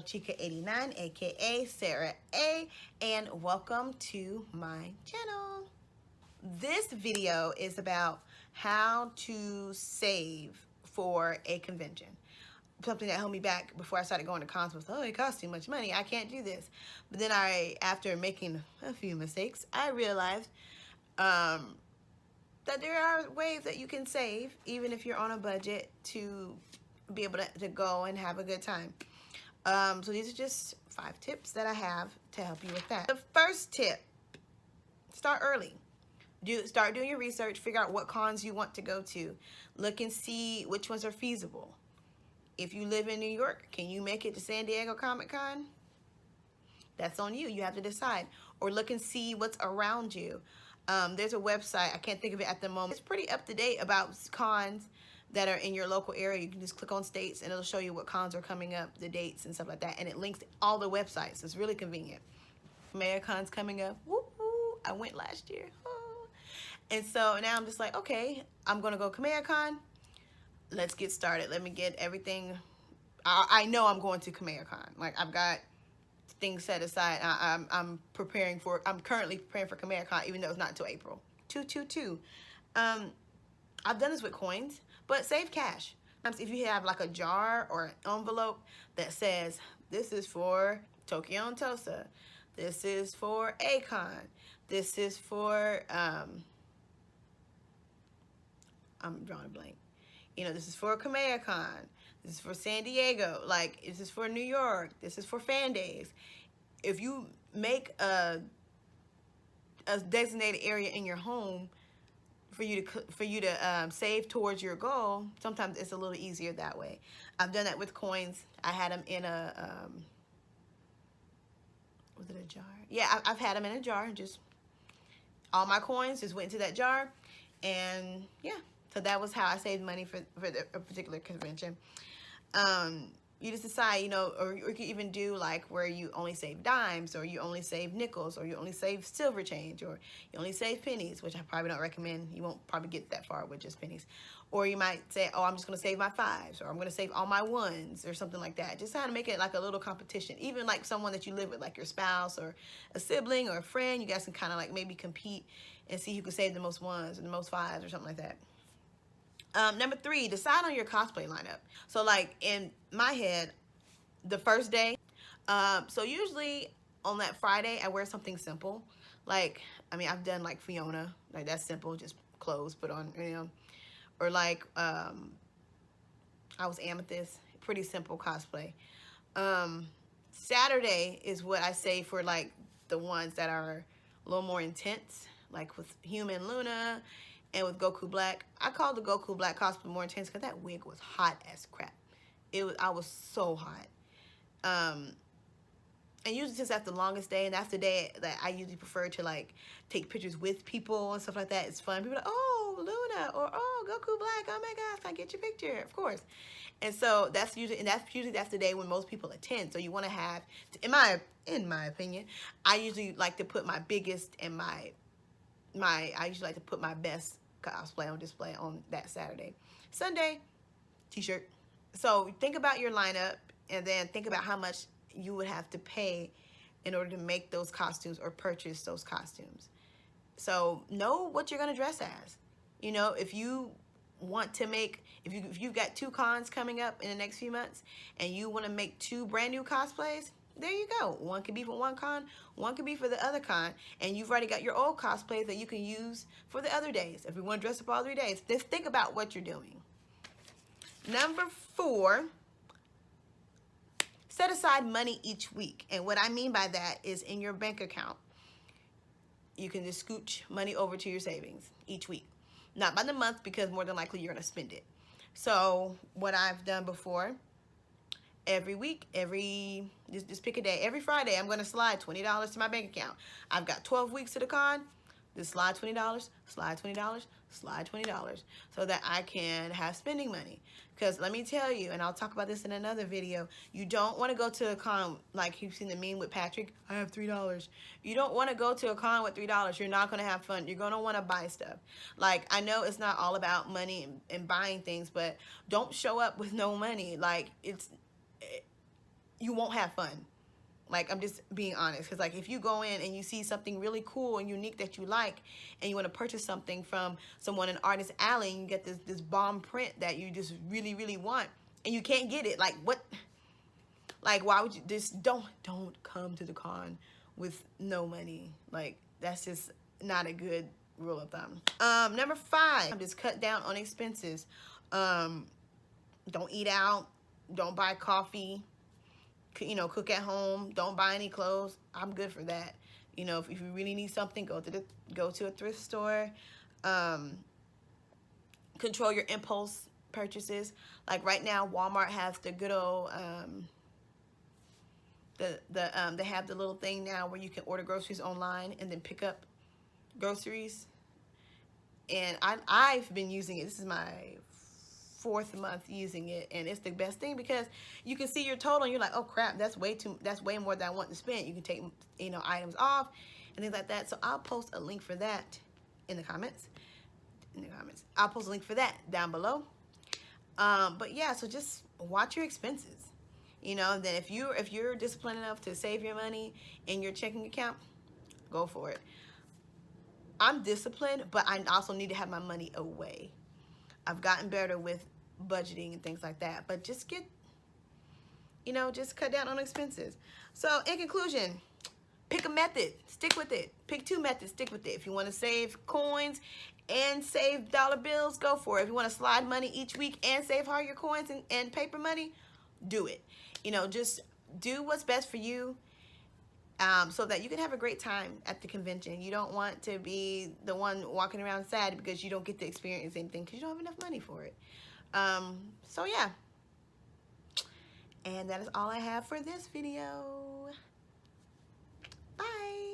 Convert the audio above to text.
Chica89, aka Sarah A, and welcome to my channel. This video is about how to save for a convention. Something that held me back before I started going to cons was, oh, it costs too much money, I can't do this. But then after making a few mistakes, I realized that there are ways that you can save, even if you're on a budget, to be able to go and have a good time. So these are just 5 tips that I have to help you with that. The first tip, start early. Start doing your research, figure out what cons you want to go to. Look and see which ones are feasible. If you live in New York, can you make it to San Diego Comic-Con? That's on you, you have to decide. Or look and see what's around you. There's a website, I can't think of it at the moment. It's pretty up to date about cons that are in your local area. You can just click on states and it'll show you what cons are coming up, the dates and stuff like that. And it links to all the websites. It's really convenient. Americon's coming up. Woo woo. I went last year. Oh. And so now I'm just like, okay, I'm gonna go CamelliaCon. Let's get started. Let me get everything. I know I'm going to CamelliaCon. Like, I've got things set aside. I'm currently preparing for CamelliaCon, even though it's not until April. 222. I've done this with coins, but save cash. If you have like a jar or an envelope that says, this is for Tokyo and Tosa, this is for A-Kon, this is for, I'm drawing a blank. You know, this is for CamelliaCon, this is for San Diego, like, this is for New York, this is for Fan Days. If you make a designated area in your home for you to save towards your goal, sometimes it's a little easier that way. I've done that with coins. I had them in a, was it a jar? Yeah, I've had them in a jar. Just all my coins just went into that jar, and yeah. So that was how I saved money for a particular convention. You just decide, you know, or you can even do like where you only save dimes, or you only save nickels, or you only save silver change, or you only save pennies, which I probably don't recommend. You won't probably get that far with just pennies. Or you might say, oh, I'm just going to save my 5s, or I'm going to save all my 1s, or something like that. Just kind of make it like a little competition. Even like someone that you live with, like your spouse or a sibling or a friend, you guys can kind of like maybe compete and see who can save the most 1s and the most 5s or something like that. Number 3, decide on your cosplay lineup. So like in my head, the first day, so usually on that Friday, I wear something simple. Like, I mean, I've done like Fiona, like that's simple, just clothes put on, you know. Or like, I was Amethyst, pretty simple cosplay. Saturday is what I say for like the ones that are a little more intense, like with Human Luna, and with Goku Black. I called the Goku Black cosplay more intense because that wig was hot as crap. I was so hot. And usually since that's the longest day, and that's the day that I usually prefer to like take pictures with people and stuff like that. It's fun. People are like, oh, Luna, or oh, Goku Black. Oh my gosh, can I get your picture? Of course. And so that's usually the day when most people attend. So you want to have, in my opinion, I usually like to put my biggest and I usually like to put my best cosplay on display on that Saturday. Sunday, t-shirt. So think about your lineup, and then think about how much you would have to pay in order to make those costumes or purchase those costumes. So know what you're gonna dress as. You know, if you want to make, if you've got 2 cons coming up in the next few months, and you want to make 2 brand new cosplays, there you go. One could be for one con, one could be for the other con, and you've already got your old cosplays that you can use for the other days. If you want to dress up all 3 days, just think about what you're doing. Number 4, set aside money each week. And what I mean by that is in your bank account, you can just scooch money over to your savings each week. Not by the month, because more than likely you're going to spend it. So what I've done before, every week, just pick a day. Every Friday, I'm going to slide $20 to my bank account. I've got 12 weeks to the con. Just slide $20, slide $20, slide $20, so that I can have spending money. Because let me tell you, and I'll talk about this in another video, you don't want to go to a con like you've seen the meme with Patrick, I have $3. You don't want to go to a con with $3. You're not going to have fun. You're going to want to buy stuff. Like, I know it's not all about money and buying things, but don't show up with no money. Like, you won't have fun. Like, I'm just being honest, because like if you go in and you see something really cool and unique that you like, and you want to purchase something from someone in Artist Alley, and you get this bomb print that you just really, really want, and you can't get it, like what? Like, why would you just don't come to the con with no money? Like, that's just not a good rule of thumb. Number 5, just cut down on expenses. Don't eat out, don't buy coffee. You know, cook at home, don't buy any clothes. I'm good for that. You know, if you really need something, go to a thrift store. Control your impulse purchases. Like right now, Walmart has the good old they have the little thing now where you can order groceries online and then pick up groceries. And I've been using it. This is my 4th month using it, and it's the best thing because you can see your total and you're like, oh crap, that's way more than I want to spend. You can take, you know, items off and things like that. So I'll post a link for that in the comments. I'll post a link for that down below. But yeah, so just watch your expenses. You know, then if you're disciplined enough to save your money in your checking account, go for it. I'm disciplined, but I also need to have my money away. I've gotten better with budgeting and things like that, but just just cut down on expenses. So in conclusion, pick a method, stick with it. Pick 2 methods, stick with it. If you want to save coins and save dollar bills, go for it. If you want to slide money each week and save all your coins and paper money, do it. You know, just do what's best for you, so that you can have a great time at the convention. You don't want to be the one walking around sad because you don't get to experience anything because you don't have enough money for it. So yeah. And that is all I have for this video. Bye.